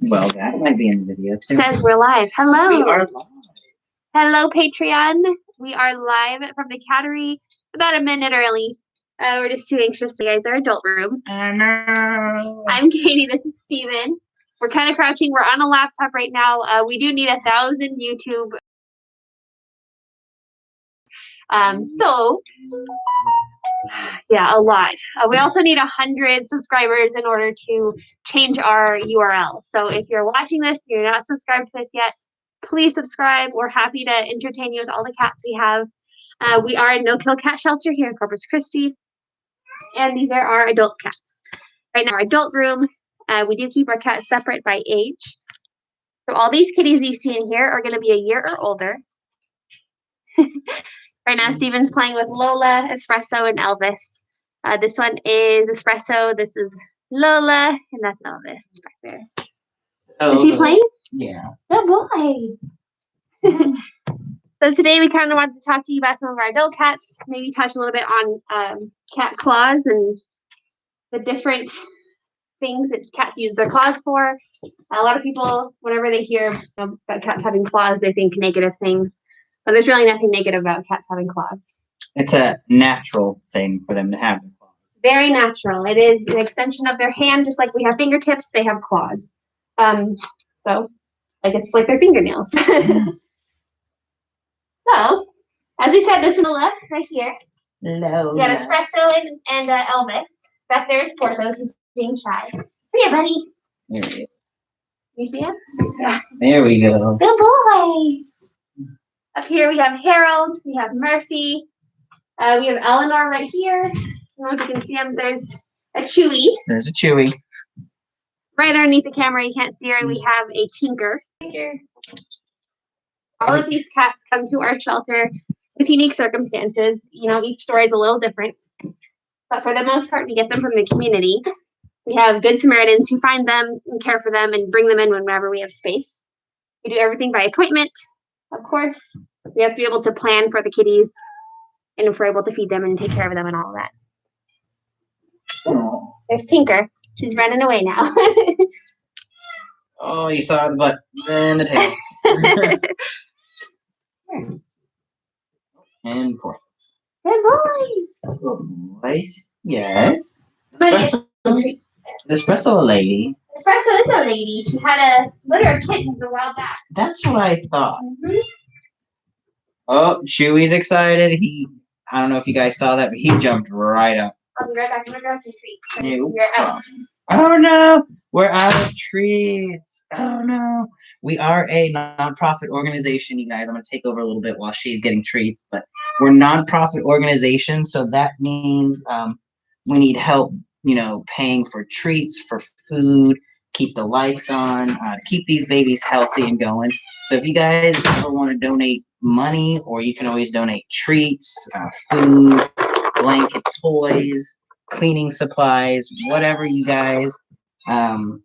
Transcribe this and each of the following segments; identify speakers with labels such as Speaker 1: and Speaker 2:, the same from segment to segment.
Speaker 1: Well, that might be in the video too.
Speaker 2: Says we're live. Hello.
Speaker 1: We are live.
Speaker 2: Hello, Patreon. We are live from the Cattery about a minute early. We're just too anxious to guys our adult room.
Speaker 1: No.
Speaker 2: I'm Katie. This is Steven. We're kind of crouching. We're on a laptop right now. We do need 1,000 YouTube. Yeah, a lot. We also need 100 subscribers in order to change our URL. So if you're watching this, you're not subscribed to this yet, please subscribe. We're happy to entertain you with all the cats we have. We are a no-kill cat shelter here in Corpus Christi, and these are our adult cats. Right now, our adult room, we do keep our cats separate by age. So all these kitties you see in here are going to be a year or older. Right now, Steven's playing with Lola, Espresso, and Elvis. This one is Espresso, this is Lola, and that's Elvis back there. Oh, is he playing?
Speaker 1: Yeah.
Speaker 2: Good boy. So today we kind of wanted to talk to you about some of our adult cats, maybe touch a little bit on cat claws and the different things that cats use their claws for. A lot of people, whenever they hear about cats having claws, they think negative things. But there's really nothing negative about cats having claws.
Speaker 1: It's a natural thing for them to have claws.
Speaker 2: Very natural. It is an extension of their hand, just like we have fingertips, they have claws. So, it's like their fingernails. So, as we said, this is Lola right here.
Speaker 1: Lola.
Speaker 2: We got Espresso and Elvis. Back there is Porthos, who's being shy. Come here, buddy.
Speaker 1: There he is.
Speaker 2: You see him? Yeah.
Speaker 1: There we go.
Speaker 2: Good boy. Up here we have Harold, we have Murphy, we have Eleanor right here. I don't know if you can see him. There's a Chewy.
Speaker 1: There's a Chewy.
Speaker 2: Right underneath the camera, you can't see her, and we have a Tinker. All of these cats come to our shelter with unique circumstances. You know, each story is a little different. But for the most part, we get them from the community. We have good Samaritans who find them and care for them and bring them in whenever we have space. We do everything by appointment, of course. We have to be able to plan for the kitties and if we're able to feed them and take care of them and all of that. Oh. There's Tinker. She's running away now.
Speaker 1: Oh, you saw the butt and the tail. And Porthos.
Speaker 2: Good boy.
Speaker 1: Good boys. Yeah.
Speaker 2: Espresso.
Speaker 1: The Espresso lady.
Speaker 2: Espresso is a lady. She had a litter of kittens a while back.
Speaker 1: That's what I thought.
Speaker 2: Mm-hmm.
Speaker 1: Oh, Chewy's excited. I don't know if you guys saw that, but he jumped right up.
Speaker 2: I'll be right back. I'm gonna grab some treats.
Speaker 1: You're
Speaker 2: out.
Speaker 1: Oh no, we're out of treats. Oh no. We are a nonprofit organization, you guys. I'm gonna take over a little bit while she's getting treats, but we're a nonprofit organization, so that means we need help, paying for treats, for food, keep the lights on, keep these babies healthy and going. So if you guys ever want to donate money, or you can always donate treats, food, blanket, toys, cleaning supplies, whatever you guys can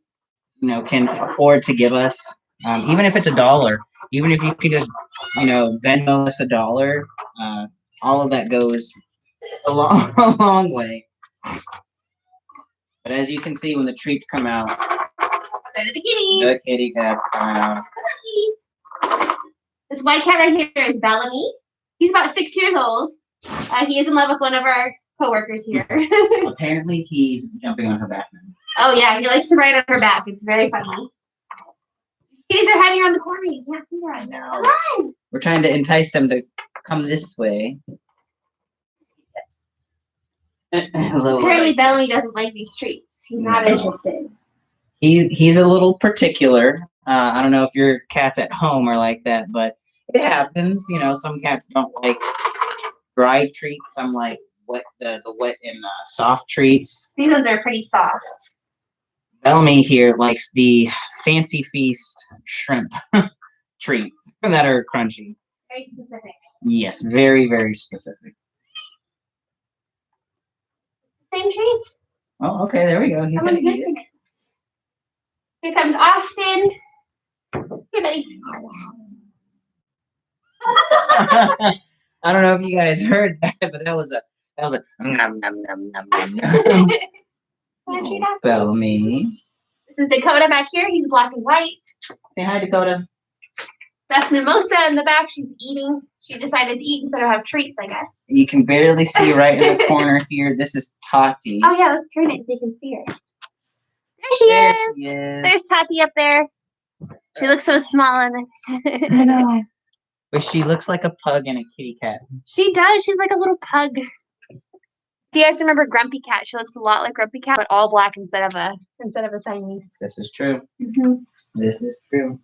Speaker 1: afford to give us, even if it's $1, even if you could just Venmo us $1, all of that goes a long way. But as you can see, when the treats come out,
Speaker 2: so do the kitties.
Speaker 1: The kitty cats come out.
Speaker 2: This white cat right here is Bellamy. He's about 6 years old. He is in love with one of our co-workers here.
Speaker 1: Apparently he's jumping on her back now.
Speaker 2: Oh yeah, he likes to ride on her back. It's very funny. Kitties are hiding around the corner. You can't see them. No. Come on.
Speaker 1: We're trying to entice them to come this way.
Speaker 2: Yes. Apparently Bellamy doesn't like these treats. He's not interested.
Speaker 1: He's a little particular. I don't know if your cats at home are like that, but it happens. Some cats don't like dry treats. Some like the wet and soft treats.
Speaker 2: These ones are pretty soft.
Speaker 1: Bellamy here likes the Fancy Feast shrimp treats that are crunchy.
Speaker 2: Very specific.
Speaker 1: Yes, very, very specific.
Speaker 2: Same treats.
Speaker 1: Oh, okay, there we go.
Speaker 2: Someone's missing it. Here comes Austin. Here, buddy.
Speaker 1: I don't know if you guys heard that, but that was a nom nom nom nom nom nom.
Speaker 2: Oh,
Speaker 1: Bellamy.
Speaker 2: This is Dakota back here. He's black and white.
Speaker 1: Say hi, Dakota.
Speaker 2: That's Mimosa in the back. She's eating. She decided to eat instead of have treats, I guess.
Speaker 1: You can barely see right in the corner here. This is Tati.
Speaker 2: Oh, yeah, let's turn it so you can see her. There she is. There's Tati up there. She looks so small.
Speaker 1: I know. But she looks like a pug and a kitty cat.
Speaker 2: She does. She's like a little pug. Do you guys remember Grumpy Cat? She looks a lot like Grumpy Cat, but all black instead of a Siamese.
Speaker 1: This is true.
Speaker 2: Mm-hmm.
Speaker 1: This is true.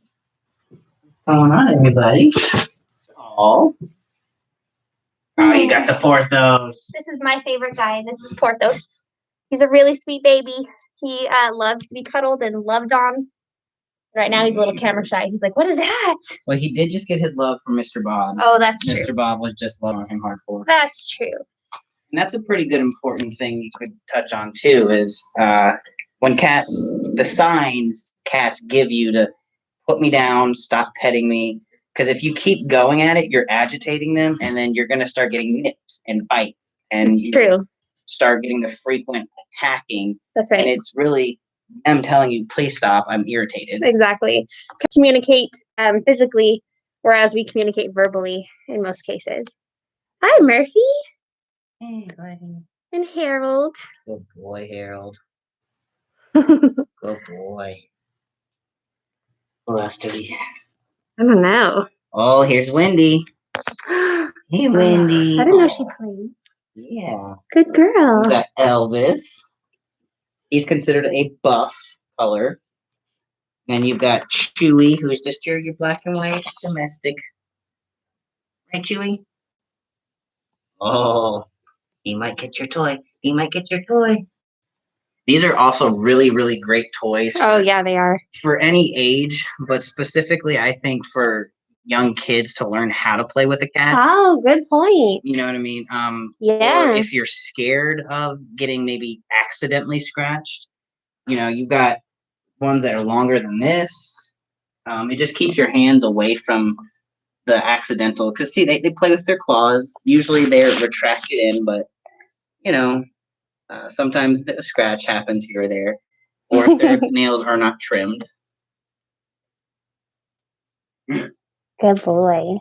Speaker 1: What's going on, everybody? Oh, you got the Porthos.
Speaker 2: This is my favorite guy. This is Porthos. He's a really sweet baby. He loves to be cuddled and loved on. Right now, he's a little camera shy. He's like, "What is that?"
Speaker 1: Well, he did just get his love from Mr. Bob.
Speaker 2: Oh, that's true.
Speaker 1: Mr. Bob was just loving him hardcore.
Speaker 2: That's true.
Speaker 1: And that's a pretty good important thing you could touch on too, is when the signs cats give you to put me down, stop petting me. Because if you keep going at it, you're agitating them, and then you're going to start getting nips and bites. And
Speaker 2: it's true.
Speaker 1: Start getting the frequent attacking.
Speaker 2: That's right.
Speaker 1: And it's really them telling you, please stop, I'm irritated.
Speaker 2: Exactly. Communicate physically, whereas we communicate verbally in most cases. Hi, Murphy.
Speaker 1: Hey, buddy.
Speaker 2: And Harold.
Speaker 1: Good boy, Harold. Good boy. Who else do we have?
Speaker 2: I don't know.
Speaker 1: Oh, here's Wendy. Hey, Wendy.
Speaker 2: I didn't know she plays.
Speaker 1: Yeah.
Speaker 2: Good girl.
Speaker 1: We got Elvis. He's considered a buff color. Then you've got Chewy, who's just your black and white domestic. Right, Chewy? Oh, he might get your toy. He might get your toy. These are also really, really great toys.
Speaker 2: Yeah, they are.
Speaker 1: For any age, but specifically, I think for young kids to learn how to play with a cat.
Speaker 2: Oh, good point.
Speaker 1: You know what I mean?
Speaker 2: Yeah.
Speaker 1: Or if you're scared of getting maybe accidentally scratched, you've got ones that are longer than this. It just keeps your hands away from the accidental. Because, see, they play with their claws. Usually they're retracted in, but, sometimes the scratch happens here or there. Or if their nails are not trimmed.
Speaker 2: Good boy.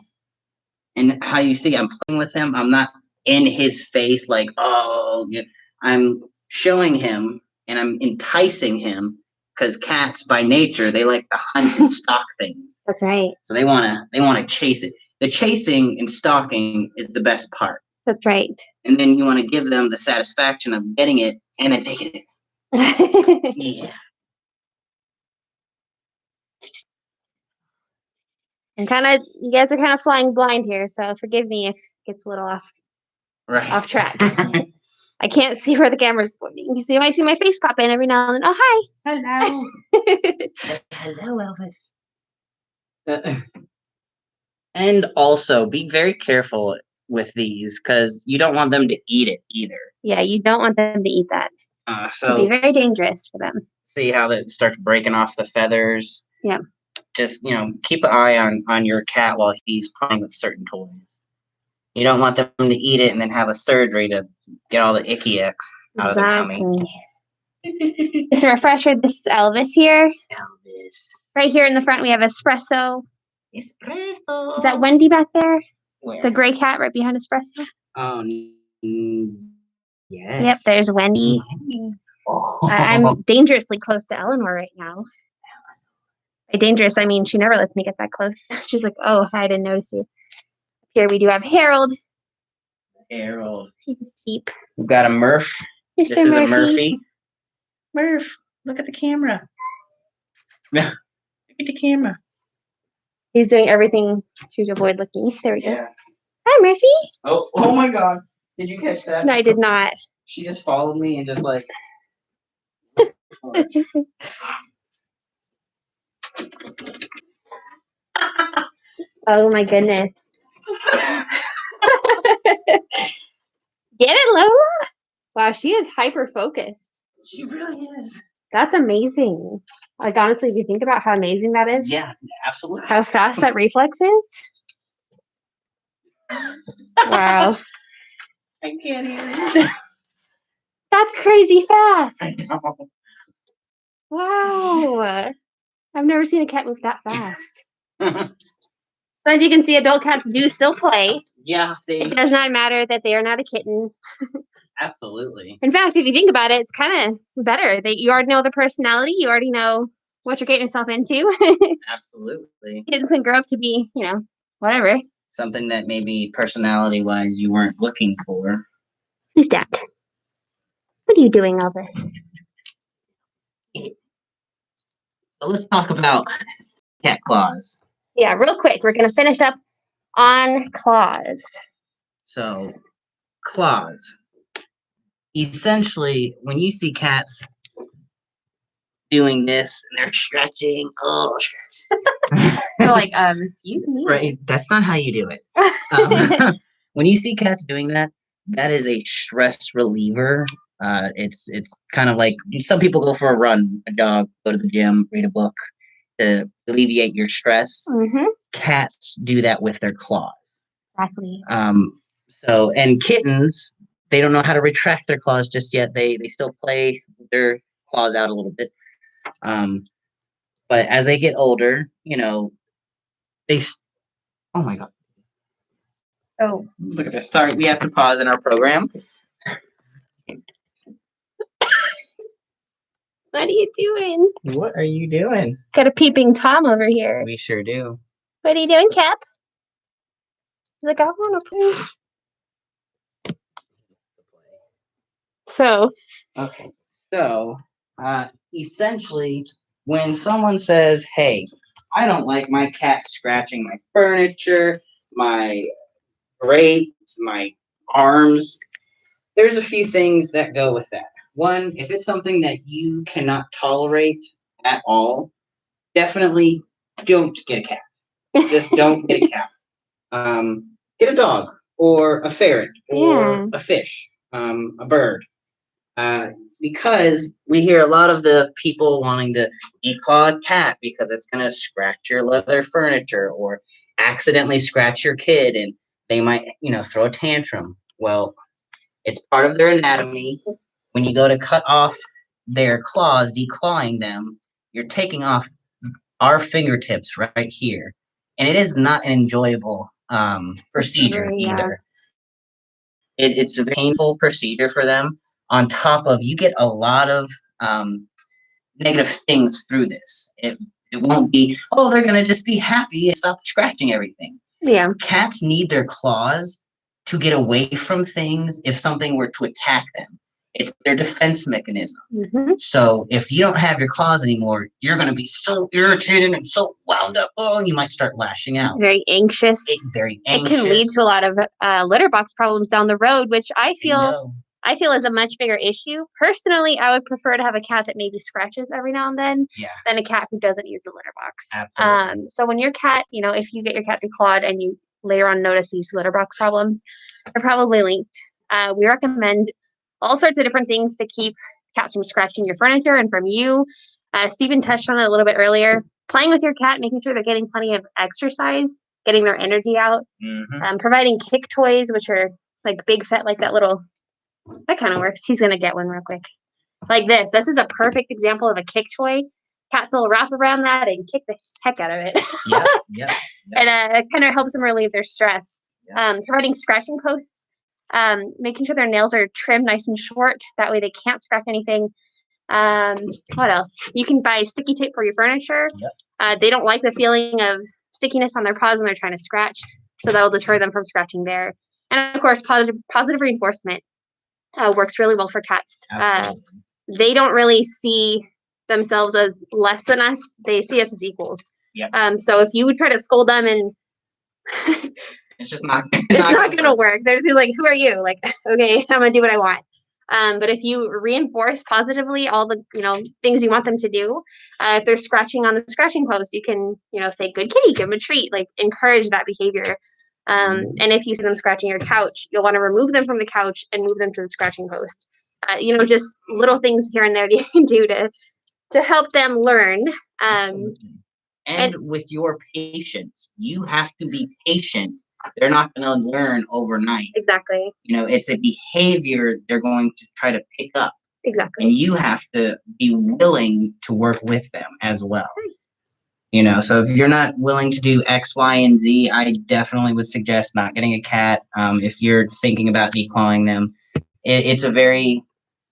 Speaker 1: And how you see I'm playing with him, I'm not in his face like, I'm showing him and I'm enticing him, because cats by nature, they like to hunt and stalk things.
Speaker 2: That's right.
Speaker 1: So they wanna chase it. The chasing and stalking is the best part.
Speaker 2: That's right.
Speaker 1: And then you want to give them the satisfaction of getting it and then taking it. Yeah.
Speaker 2: And you guys are kind of flying blind here, so forgive me if it gets a little off track. I can't see where the camera's pointing, so you might see my face pop in every now and then. Oh, hi.
Speaker 1: Hello. Hello, Elvis. And also, be very careful with these, because you don't want them to eat it either.
Speaker 2: Yeah, you don't want them to eat that.
Speaker 1: So
Speaker 2: it'd be very dangerous for them.
Speaker 1: See how that starts breaking off the feathers?
Speaker 2: Yeah.
Speaker 1: Just, keep an eye on your cat while he's playing with certain toys. You don't want them to eat it and then have a surgery to get all the icky out of the tummy.
Speaker 2: Just a refresher, this is Elvis here.
Speaker 1: Elvis.
Speaker 2: Right here in the front, we have Espresso.
Speaker 1: Espresso.
Speaker 2: Is that Wendy back there?
Speaker 1: Where?
Speaker 2: The gray cat right behind Espresso.
Speaker 1: Oh, yes.
Speaker 2: Yep, there's Wendy.
Speaker 1: Oh.
Speaker 2: I'm dangerously close to Eleanor right now. By dangerous, I mean she never lets me get that close. She's like, "Oh, I didn't notice you." Here we do have Harold.
Speaker 1: Harold.
Speaker 2: He's asleep.
Speaker 1: We've got a Murph.
Speaker 2: Mr.
Speaker 1: This is
Speaker 2: Murphy.
Speaker 1: a Murphy. Murph, look at the camera. Look at the camera.
Speaker 2: He's doing everything to avoid looking. There we go.
Speaker 1: Yeah.
Speaker 2: Hi, Murphy.
Speaker 1: Oh my God. Did you catch that?
Speaker 2: No, I did not.
Speaker 1: She just followed me and just like.
Speaker 2: Oh my goodness. Get it, Lola? Wow, she is hyper focused.
Speaker 1: She really is.
Speaker 2: That's amazing. Like, honestly, if you think about how amazing that is.
Speaker 1: Yeah, absolutely.
Speaker 2: How fast that reflex is. Wow.
Speaker 1: I can't even.
Speaker 2: That's crazy fast.
Speaker 1: I know.
Speaker 2: Wow. I've never seen a cat move that fast. So as you can see, adult cats do still play.
Speaker 1: Yeah,
Speaker 2: It does not matter that they are not a kitten.
Speaker 1: Absolutely.
Speaker 2: In fact, if you think about it, it's kind of better that you already know the personality. You already know what you're getting yourself into.
Speaker 1: Absolutely.
Speaker 2: Kids can grow up to be, whatever.
Speaker 1: Something that maybe personality-wise you weren't looking for.
Speaker 2: Who's that? What are you doing, Elvis?
Speaker 1: So let's talk about cat claws.
Speaker 2: Yeah, real quick. We're going to finish up on claws.
Speaker 1: So, claws. Essentially, when you see cats doing this and they're stretching,
Speaker 2: They're like, excuse me.
Speaker 1: Right, that's not how you do it. When you see cats doing that, that is a stress reliever. It's kind of like some people go for a run, a dog, go to the gym, read a book to alleviate your stress.
Speaker 2: Mm-hmm.
Speaker 1: Cats do that with their claws.
Speaker 2: Exactly.
Speaker 1: So, and kittens, they don't know how to retract their claws just yet. They still play with their claws out a little bit. But as they get older, they. Oh my God.
Speaker 2: Oh.
Speaker 1: Look at this. Sorry, we have to pause in our program.
Speaker 2: What are you doing?
Speaker 1: What are you doing?
Speaker 2: Got a peeping Tom over here.
Speaker 1: We sure do.
Speaker 2: What are you doing, Cap? He's like, I want to play. So.
Speaker 1: Okay. So, essentially, when someone says, "Hey, I don't like my cat scratching my furniture, my drapes, my arms," there's a few things that go with that. One, if it's something that you cannot tolerate at all, definitely don't get a cat. Just don't get a cat. Get a dog or a ferret or a fish, a bird. Because we hear a lot of the people wanting to declaw a cat because it's going to scratch your leather furniture or accidentally scratch your kid and they might, throw a tantrum. Well, it's part of their anatomy. When you go to cut off their claws, declawing them, you're taking off our fingertips right here. And it is not an enjoyable procedure either. It's a painful procedure for them. On top of, you get a lot of negative things through this. It won't be, oh, they're going to just be happy and stop scratching everything.
Speaker 2: Yeah.
Speaker 1: Cats need their claws to get away from things if something were to attack them. It's their defense mechanism.
Speaker 2: Mm-hmm.
Speaker 1: So if you don't have your claws anymore, you're going to be so irritated and so wound up. Oh, and you might start lashing out.
Speaker 2: Very anxious.
Speaker 1: Very anxious.
Speaker 2: It can lead to a lot of litter box problems down the road, which I feel is a much bigger issue. Personally, I would prefer to have a cat that maybe scratches every now and then than a cat who doesn't use the litter box.
Speaker 1: Absolutely.
Speaker 2: So when your cat, if you get your cat declawed and you later on notice these litter box problems, they're probably linked. We recommend all sorts of different things to keep cats from scratching your furniture and from you. Stephen touched on it a little bit earlier. Playing with your cat, making sure they're getting plenty of exercise, getting their energy out, providing kick toys, which are like big fat, like that little, that kind of works. He's going to get one real quick. Like this. This is a perfect example of a kick toy. Cats will wrap around that and kick the heck out of it.
Speaker 1: Yeah.
Speaker 2: And it kind of helps them relieve their stress. Providing scratching posts, making sure their nails are trimmed nice and short. That way they can't scratch anything. What else? You can buy sticky tape for your furniture. They don't like the feeling of stickiness on their paws when they're trying to scratch, so that'll deter them from scratching there. And of course, positive reinforcement works really well for cats. They don't really see themselves as less than us; they see us as equals. So if you would try to scold them and
Speaker 1: it's just not
Speaker 2: gonna work. They're just like, who are you? Like, okay, I'm gonna do what I want. But if you reinforce positively all the things you want them to do, if they're scratching on the scratching post, you can say, good kitty, give them a treat, like encourage that behavior. And if you see them scratching your couch, you'll want to remove them from the couch and move them to the scratching post. Just little things here and there that you can do to help them learn.
Speaker 1: And with your patience, you have to be patient. They're not going to learn overnight.
Speaker 2: Exactly.
Speaker 1: It's a behavior they're going to try to pick up.
Speaker 2: Exactly.
Speaker 1: And you have to be willing to work with them as well. So if you're not willing to do X, Y, and Z, I definitely would suggest not getting a cat. If you're thinking about declawing them, it's a very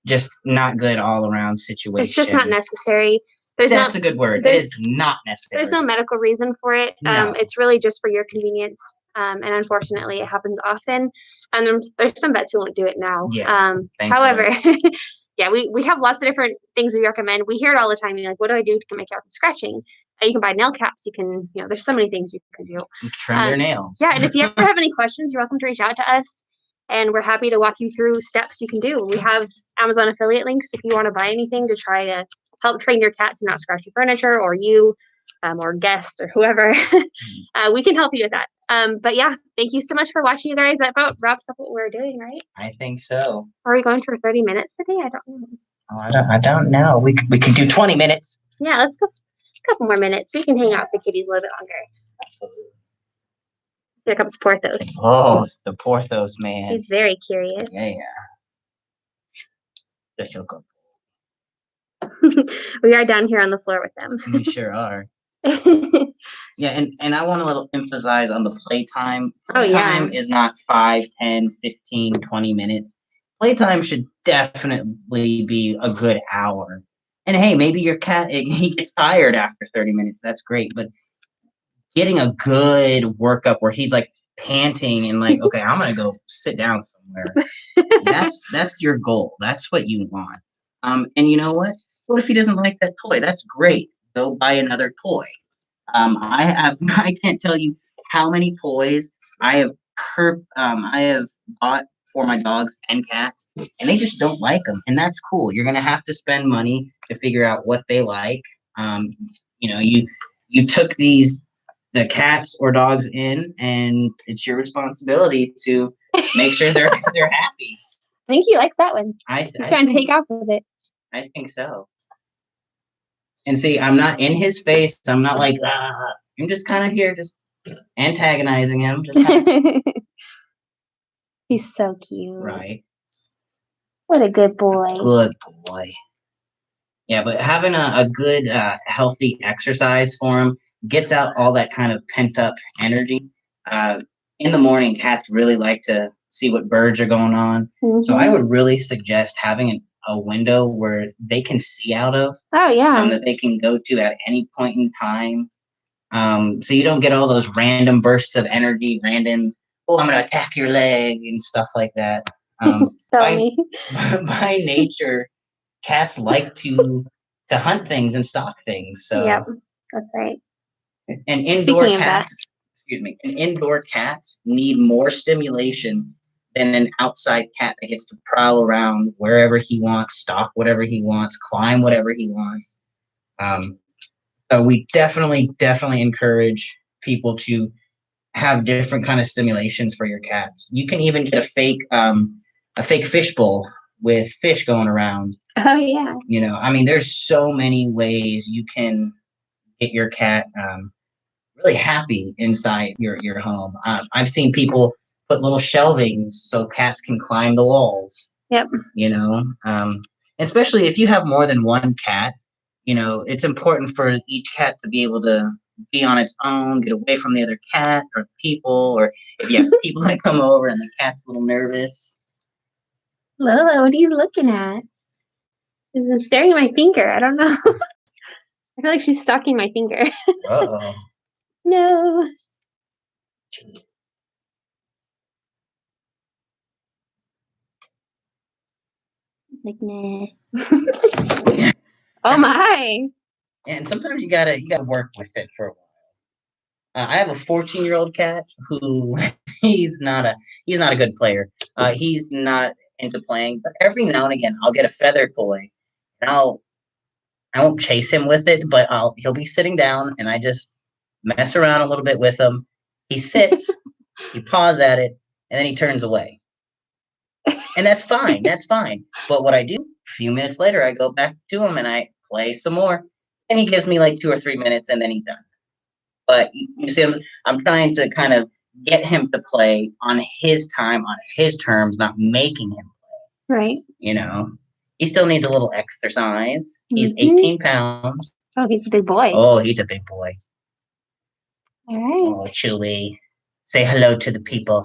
Speaker 1: just not good all around situation.
Speaker 2: It's just not necessary.
Speaker 1: That's a good word. It is not necessary.
Speaker 2: There's no medical reason for it.
Speaker 1: No.
Speaker 2: It's really just for your convenience. And unfortunately, it happens often. And there's some vets who won't do it now.
Speaker 1: Yeah,
Speaker 2: however, yeah, we have lots of different things we recommend. We hear it all the time. You're like, what do I do to get my cat from scratching? You can buy nail caps. You can, there's so many things you can do.
Speaker 1: Trim their nails.
Speaker 2: Yeah, and if you ever have any questions, you're welcome to reach out to us. And we're happy to walk you through steps you can do. We have Amazon affiliate links if you want to buy anything to try to help train your cat to not scratch your furniture or you or guests or whoever. We can help you with that. But yeah, thank you so much for watching, you guys. That about wraps up what we're doing, right?
Speaker 1: I think so.
Speaker 2: Are we going for 30 minutes today? I don't know.
Speaker 1: Oh, I don't know. We could do 20 minutes.
Speaker 2: Yeah, let's go a couple more minutes so you can hang out with the kitties a little bit longer.
Speaker 1: Absolutely.
Speaker 2: Here comes Porthos.
Speaker 1: Oh, the Porthos, man.
Speaker 2: He's very curious.
Speaker 1: Yeah. Just show up.
Speaker 2: We are down here on the floor with them.
Speaker 1: We sure are. Yeah, and I want to emphasize on the playtime. Playtime is not 5, 10, 15, 20 minutes. Playtime should definitely be a good hour. And hey, maybe your cat, he gets tired after 30 minutes. That's great. But getting a good workup where he's like panting and like, okay, I'm going to go sit down somewhere. That's your goal. That's what you want. And you know what? What if he doesn't like that toy? That's great. Go buy another toy. I can't tell you how many toys I have bought for my dogs and cats, and they just don't like them, and that's cool. You're gonna have to spend money to figure out what they like. You took the cats or dogs in, and it's your responsibility to make sure they're happy.
Speaker 2: I think he likes that one.
Speaker 1: He's
Speaker 2: trying to take off with it.
Speaker 1: I think so. And see, I'm not in his face. I'm not like, I'm just kind of here, just antagonizing him.
Speaker 2: He's so cute.
Speaker 1: Right.
Speaker 2: What a good boy.
Speaker 1: Good boy. Yeah, but having a good, healthy exercise for him gets out all that kind of pent up energy. In the morning, cats really like to see what birds are going on. Mm-hmm. So I would really suggest having a window where they can see out of.
Speaker 2: Oh, yeah.
Speaker 1: That they can go to at any point in time. So you don't get all those random bursts of energy, I'm going to attack your leg and stuff like that. By nature, cats like to hunt things and stalk things. So
Speaker 2: yep, that's right.
Speaker 1: And indoor cats need more stimulation than an outside cat that gets to prowl around wherever he wants, stalk whatever he wants, climb whatever he wants. So we definitely encourage people to have different kind of stimulations for your cats. You can even get a fake fish bowl with fish going around.
Speaker 2: Oh yeah.
Speaker 1: There's so many ways you can get your cat really happy inside your home. I've seen people put little shelvings so cats can climb the walls.
Speaker 2: Yep.
Speaker 1: Especially if you have more than one cat, it's important for each cat to be able to be on its own, get away from the other cat or people, or if you have people that come over and the cat's a little nervous.
Speaker 2: Lola, what are you looking at? She's been staring at my finger. I don't know. I feel like she's stalking my finger.
Speaker 1: Uh-oh.
Speaker 2: No. Like, nah. Oh my.
Speaker 1: And sometimes you gotta work with it for a while. I have a 14-year-old cat who he's not a good player. He's not into playing, but every now and again I'll get a feather toy and I won't chase him with it, but he'll be sitting down and I just mess around a little bit with him. He sits, he paws at it, and then he turns away. And that's fine. That's fine. But what I do, a few minutes later, I go back to him and I play some more. And he gives me like 2 or 3 minutes and then he's done. But you see, I'm trying to kind of get him to play on his time, on his terms, not making him play.
Speaker 2: Right.
Speaker 1: He still needs a little exercise. He's
Speaker 2: Mhm.
Speaker 1: 18 pounds.
Speaker 2: Oh, he's a big boy.
Speaker 1: Oh, he's a big boy.
Speaker 2: All right.
Speaker 1: Oh, Chewy. Say hello to the people.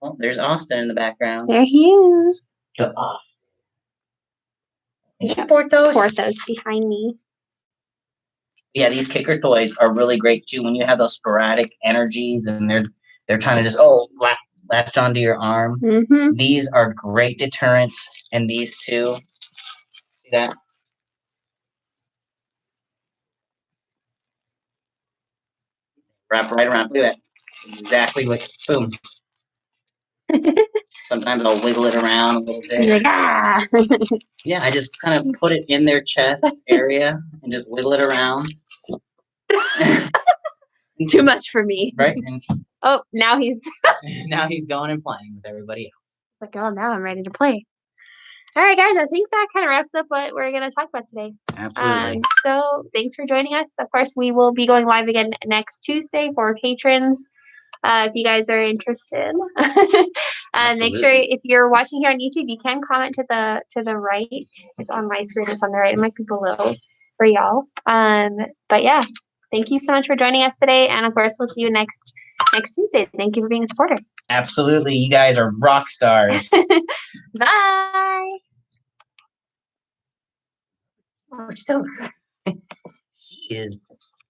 Speaker 1: Oh, there's Austin in the background.
Speaker 2: There he is.
Speaker 1: To Austin.
Speaker 2: Yeah.
Speaker 1: Porthos.
Speaker 2: Porthos behind me.
Speaker 1: Yeah, these kicker toys are really great too. When you have those sporadic energies and they're trying to just latch onto your arm.
Speaker 2: Mm-hmm.
Speaker 1: These are great deterrents, and these two. See that? Wrap right around. Look at that. Exactly what. Boom. Sometimes I'll wiggle it around a little bit.
Speaker 2: Like, ah.
Speaker 1: Yeah, I just kind of put it in their chest area and just wiggle it around.
Speaker 2: Too much for me.
Speaker 1: Right? And
Speaker 2: Oh, now he's
Speaker 1: now he's going and playing with everybody else.
Speaker 2: like, oh, now I'm ready to play. All right, guys, I think that kind of wraps up what we're going to talk about today.
Speaker 1: Absolutely.
Speaker 2: So thanks for joining us. Of course, we will be going live again next Tuesday for patrons. If you guys are interested, make sure if you're watching here on YouTube, you can comment to the right. It's on my screen. It's on the right. It might be below for y'all. But yeah, thank you so much for joining us today, and of course, we'll see you next Tuesday. Thank you for being a supporter.
Speaker 1: Absolutely, you guys are rock stars.
Speaker 2: Bye.
Speaker 1: Oh, so she is